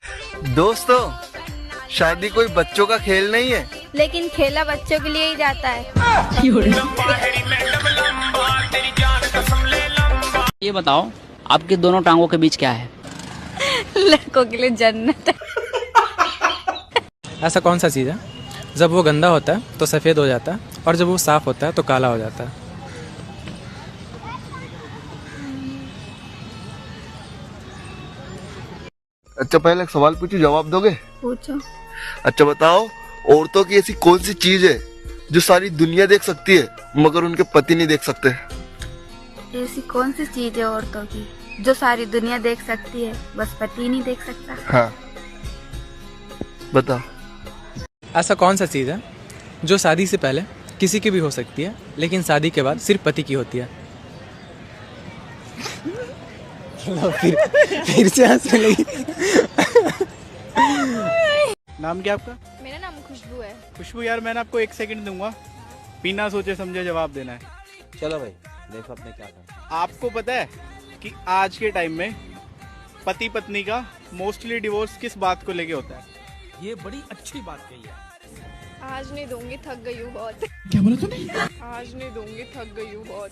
दोस्तों, शादी कोई बच्चों का खेल नहीं है, लेकिन खेला बच्चों के लिए ही जाता है। ये बताओ, आपके दोनों टांगों के बीच क्या है? लड़कों के लिए जन्नत है। ऐसा कौन सा चीज़ है जब वो गंदा होता है तो सफ़ेद हो जाता है और जब वो साफ़ होता है तो काला हो जाता है? अच्छा, पहले एक सवाल पूछूं, जवाब दोगे? पूछो। अच्छा बताओ, औरतों की ऐसी कौन सी चीज है जो सारी दुनिया देख सकती है मगर उनके पति नहीं देख सकते? ऐसी कौन सी चीज है औरतों की जो सारी दुनिया देख सकती है, बस पति नहीं देख सकता? हाँ, बताओ। ऐसा कौन सा चीज़ है जो शादी से पहले किसी की भी हो सकती है लेकिन शादी के बाद सिर्फ पति की होती है? फिर से हंसने लगी। नाम क्या आपका? मेरा नाम खुशबू है। खुशबू यार, मैंने आपको 1 सेकंड दूंगा, बिना सोचे समझे जवाब देना है। चलो भाई, देखो आपने क्या कहा। आपको पता है कि आज के टाइम में पति पत्नी का मोस्टली डिवोर्स किस बात को लेके होता है? ये बड़ी अच्छी बात कही है। आज नहीं दूंगी, थक गई हूँ बहुत। क्या बोला तूने? आज नहीं दूंगी, थक गई हूँ बहुत।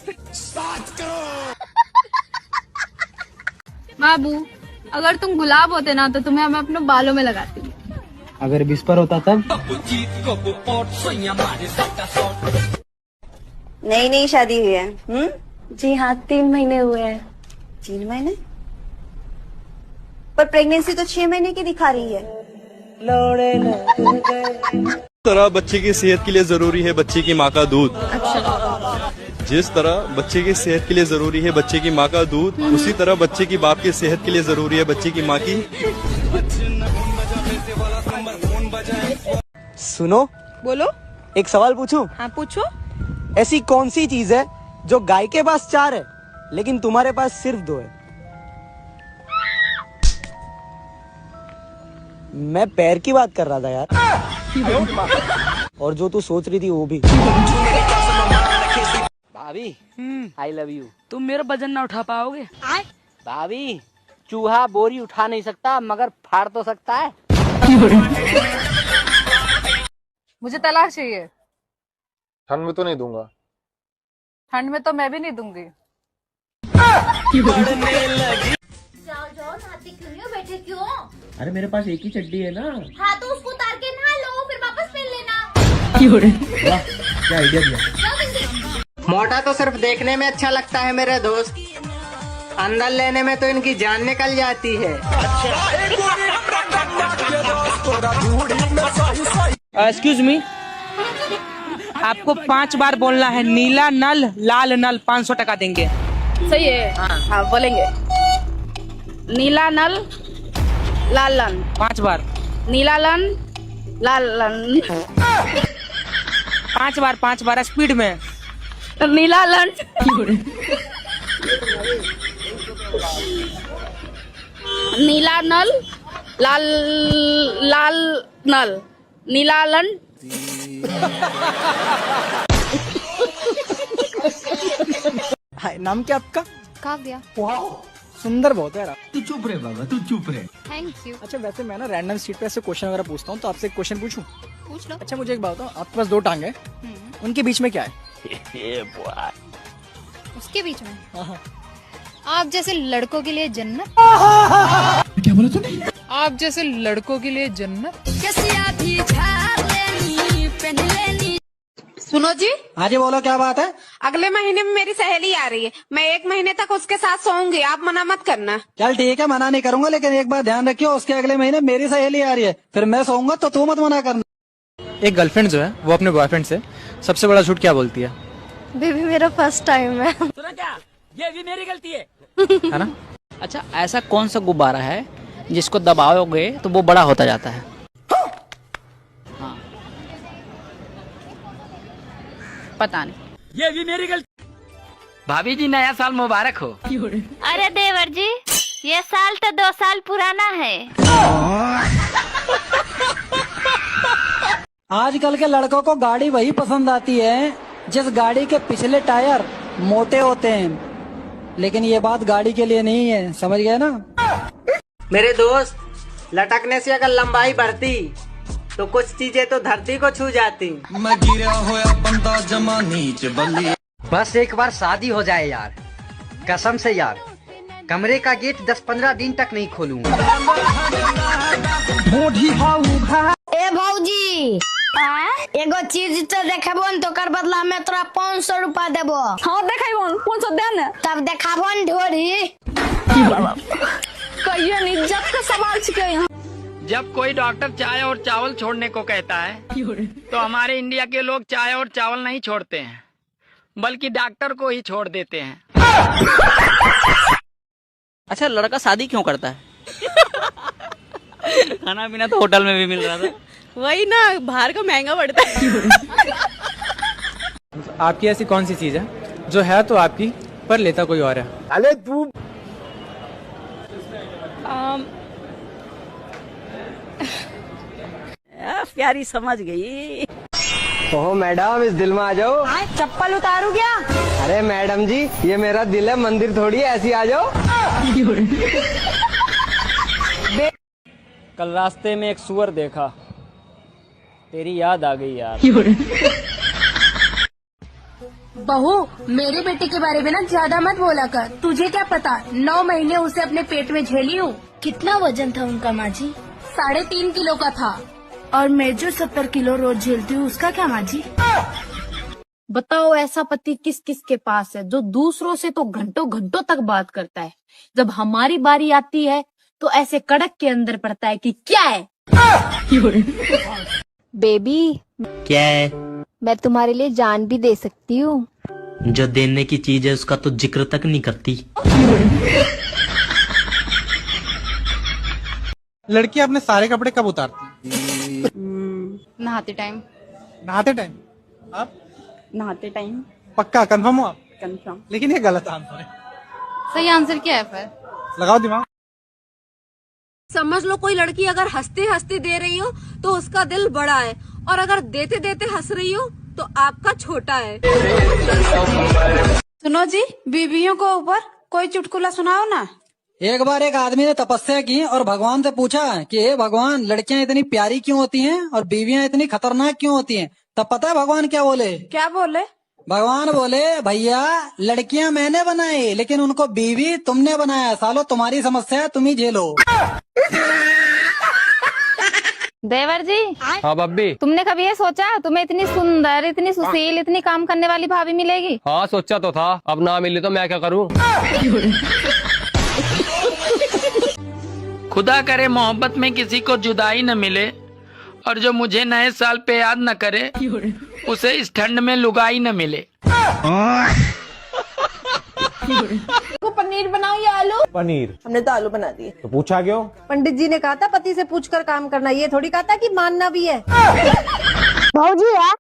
बाबू, अगर तुम गुलाब होते ना तो तुम्हें मैं अपने बालों में लगाती। अगर विस्पर होता तब? नई नई शादी हुई है? जी हाँ, 3 महीने हुए हैं। 3 महीने? पर प्रेगनेंसी तो 6 महीने की दिखा रही है। तरह बच्चे की सेहत के लिए जरूरी है बच्चे की माँ का दूध। जिस तरह बच्चे की सेहत के लिए जरूरी है बच्चे की माँ का दूध, उसी तरह बच्चे की बाप की सेहत के लिए जरूरी है बच्चे की माँ की। सुनो, बोलो। एक सवाल पूछूं? हाँ पूछो। ऐसी कौन सी चीज है जो गाय के पास 4 है लेकिन तुम्हारे पास सिर्फ 2 है? मैं पैर की बात कर रहा था यार। और जो तू सोच रही थी वो भी। भाभी, आई लव यू। तुम मेरा वजन ना उठा पाओगे? भाभी, चूहा बोरी उठा नहीं सकता मगर फाड़ तो सकता है। मुझे तलाक चाहिए। ठंड में तो नहीं दूंगा। ठंड में तो मैं भी नहीं दूंगी। जाओ जाओ, नहाते क्यों नहीं हो? बैठे क्यों? अरे मेरे पास एक ही चड्डी है ना। हाँ तो उसको उतार के नहा लो, फिर वापस पहन लेना। क्या आइडिया दिया। मोटा तो सिर्फ देखने में अच्छा लगता है मेरे दोस्त, अंदर लेने में तो इनकी जान निकल जाती है। एक्सक्यूज मी, आपको 5 बार बोलना है नीला नल लाल नल, 500 टका देंगे। सही है। हाँ बोलेंगे। नीला नल लाल लन। 5 बार। नीला लन लाल लन। 5 बार स्पीड में। नीला लन। नीला नल लाल लाल नल। नीला लन। हाय, नाम क्या आपका? काव्या। वाह, सुंदर बहुत है यार। तू चुप रहे बाबा, तू चुप रहे। Thank you. अच्छा, वैसे मैं ना रैंडम सीट पे ऐसे क्वेश्चन वगैरह पूछता हूँ, तो आपसे एक क्वेश्चन पूछूं? पूछ लो। अच्छा, मुझे एक बात बताओ, आपके पास 2 टांग है, उनके बीच में क्या है? उसके बीच में हाँ। आप जैसे लड़कों के लिए जन्नत। क्या बोला तूने? आप जैसे लड़कों के लिए जन्नत। सुनो जी। हाँ जी, बोलो, क्या बात है? अगले महीने में मेरी सहेली आ रही है, मैं 1 महीने तक उसके साथ सोऊंगी, आप मना मत करना। चल ठीक है, मना नहीं करूंगा, लेकिन एक बात ध्यान रखियो, उसके अगले महीने मेरी सहेली आ रही है, फिर मैं सोऊंगा तो तू मत मना करना। एक गर्लफ्रेंड जो है वो अपने बॉयफ्रेंड से सबसे बड़ा झूठ क्या बोलती है? बेबी, मेरा फर्स्ट टाइम है। सुना क्या? ये भी मेरी गलती है। है ना? अच्छा, ऐसा कौन सा गुब्बारा है जिसको दबाओगे तो वो बड़ा होता जाता है? हाँ, पता नहीं। ये भी मेरी गलती। भाभी जी, नया साल मुबारक हो। अरे देवर जी, ये साल तो 2 साल पुराना है। आजकल के लड़कों को गाड़ी वही पसंद आती है जिस गाड़ी के पिछले टायर मोटे होते हैं, लेकिन ये बात गाड़ी के लिए नहीं है, समझ गए ना? मेरे दोस्त, लटकने से अगर लंबाई बढ़ती तो कुछ चीजें तो धरती को छू जाती। मैं गिरा होया बंदा जमा नीच बल्ली। बस एक बार शादी हो जाए यार, कसम से यार, कमरे का गेट 10-15 दिन तक नहीं खोलूंगा। ए भौजी एगो चीज तो देखेबो न तो कर बदला में तोरा 500 रुपया देबो। हाँ देखेबो 500 दे न तब देखाबो न ढोरी। कहियो इज्जत का सवाल छिके यहाँ। जब कोई डॉक्टर चाय और चावल छोड़ने को कहता है तो हमारे इंडिया के लोग चाय और चावल नहीं छोड़ते हैं, बल्कि डॉक्टर को ही छोड़ देते हैं। अच्छा, लड़का शादी क्यों करता है? खाना पीना तो होटल में भी मिल रहा था। वही ना, बाहर का महंगा पड़ता है। आपकी ऐसी कौन सी चीज़ है जो है तो आपकी पर लेता कोई और है? अरे तू प्यारी समझ गई। ओह मैडम, इस दिल में आ जाओ। चप्पल उतारू क्या? अरे मैडम जी, ये मेरा दिल है, मंदिर थोड़ी है, ऐसी आ जाओ। कल रास्ते में एक सुअर देखा, तेरी याद आ गई यार। बहू, मेरे बेटे के बारे में ना ज्यादा मत बोला कर। तुझे क्या पता, 9 महीने उसे अपने पेट में झेली हूँ। कितना वजन था उनका माँ जी? 3.5 किलो का था। और मैं जो 70 किलो रोज झेलती हूँ, उसका क्या माँ जी? बताओ ऐसा पति किस किस के पास है जो दूसरों से तो घंटों घंटों तक बात करता है, जब हमारी बारी आती है तो ऐसे कड़क के अंदर पड़ता है कि क्या है। बेबी क्या है? मैं तुम्हारे लिए जान भी दे सकती हूँ। जो देने की चीज है उसका तो जिक्र तक नहीं करती। लड़की अपने सारे कपड़े कब उतारती? नहाते टाइम। नहाते टाइम? आप? नहाते टाइम। पक्का कंफर्म हो आप? कंफर्म। लेकिन ये गलत आंसर है। सही आंसर क्या है फिर? लगाओ दिमाग। समझ लो कोई लड़की अगर हंसते हंसते दे रही हो तो उसका दिल बड़ा है, और अगर देते देते हंस रही हो तो आपका छोटा है। सुनो जी, बीवियों को ऊपर कोई चुटकुला सुनाओ ना। एक बार एक आदमी ने तपस्या की और भगवान से पूछा कि हे भगवान, लड़कियां इतनी प्यारी क्यों होती हैं और बीवियां इतनी खतरनाक क्यों होती हैं? तब पता है भगवान क्या बोले? क्या बोले? भगवान बोले, भैया लड़कियां मैंने बनाई लेकिन उनको बीवी तुमने बनाया, सालो तुम्हारी समस्या है, तुम ही झेलो। देवर जी, हाँ बब्बी। तुमने कभी ये सोचा तुम्हें इतनी सुंदर, इतनी सुशील, इतनी काम करने वाली भाभी मिलेगी? हाँ सोचा तो था, अब ना मिली तो मैं क्या करूँ। खुदा करे मोहब्बत में किसी को जुदाई न मिले, और जो मुझे नए साल पे याद न करे उसे इस ठंड में लुगाई न मिले। को पनीर बनाओ या आलू? पनीर। हमने तो आलू बना दिए। तो पूछा क्यों? पंडित जी ने कहा था पति से पूछकर काम करना, ये थोड़ी कहा था कि मानना भी है। भौजी है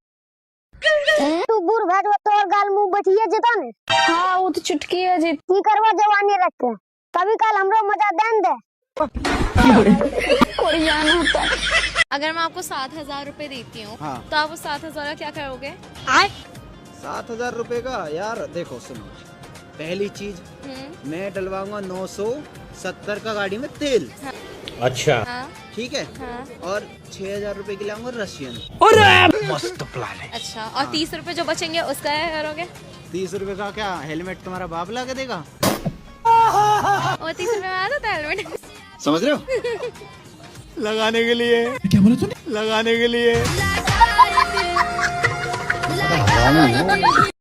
तू बूढ़ भैया तो और गाल मुंह बैठिए जेता ने। हाँ वो तो चुटकी है जी। की करवा जवानी रख के कभी काल हमरो मजा देन दे। कोरियान होता है। अगर मैं आपको 7,000 रुपए देती हूँ तो आप उस 7,000 का क्या करोगे? 7,000 रुपए का? यार देखो सुनो, पहली चीज मैं डलवाऊंगा 970 का गाड़ी में तेल। अच्छा। ठीक है। और 6,000 रुपए की लाऊंगा रशियन। मस्त प्लान है। अच्छा, और 30 रुपए जो बचेंगे उसका क्या करोगे? 30 रुपए का क्या हेलमेट तुम्हारा बाप ला के देगा? और 30 रुपए में आ जाता है हेलमेट। समझ रहे हो? लगाने के लिए। क्या बोला तूने? लगाने के लिए।